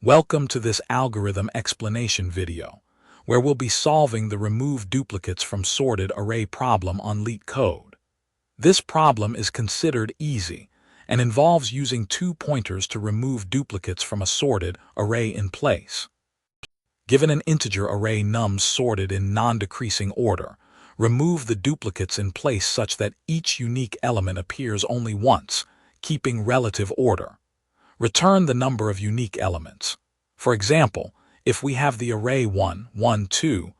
Welcome to this algorithm explanation video, where we'll be solving the remove duplicates from sorted array problem on LeetCode. This problem is considered easy and involves using two pointers to remove duplicates from a sorted array in place. Given an integer array nums sorted in non-decreasing order, remove the duplicates in place such that each unique element appears only once, keeping relative order. Return the number of unique elements. For example, if we have the array 1, 1, 2,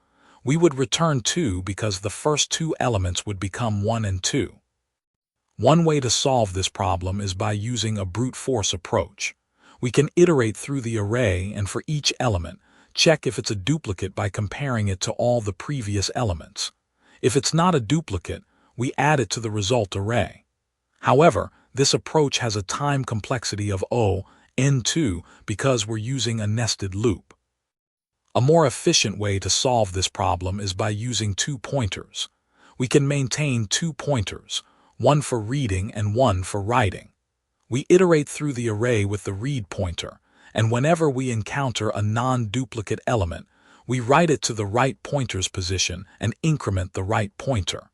we would return 2 because the first two elements would become 1 and 2. One way to solve this problem is by using a brute force approach. We can iterate through the array and for each element, check if it's a duplicate by comparing it to all the previous elements. If it's not a duplicate, we add it to the result array. However, this approach has a time complexity of n2 because we're using a nested loop. A more efficient way to solve this problem is by using two pointers. We can maintain two pointers, one for reading and one for writing. We iterate through the array with the read pointer, and whenever we encounter a non-duplicate element, we write it to the right pointer's position and increment the right pointer.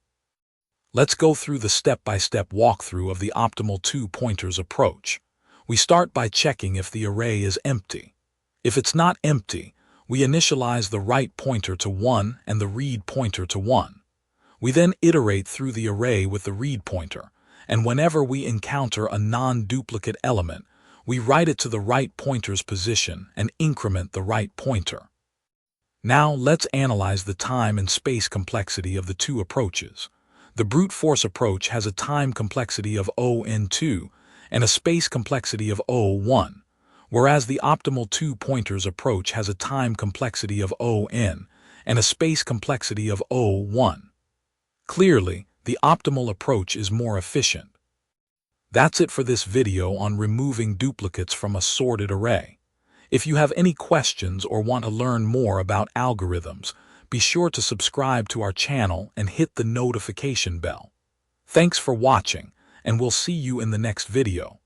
Let's go through the step-by-step walkthrough of the optimal two pointers approach. We start by checking if the array is empty. If it's not empty, we initialize the write pointer to 1 and the read pointer to 1. We then iterate through the array with the read pointer, and whenever we encounter a non-duplicate element, we write it to the right pointer's position and increment the right pointer. Now let's analyze the time and space complexity of the two approaches. The brute force approach has a time complexity of n2 and a space complexity of O1, whereas the optimal two pointers approach has a time complexity of n and a space complexity of O1. Clearly, the optimal approach is more efficient. That's it for this video on removing duplicates from a sorted array. If you have any questions or want to learn more about algorithms, be sure to subscribe to our channel and hit the notification bell. Thanks for watching, and we'll see you in the next video.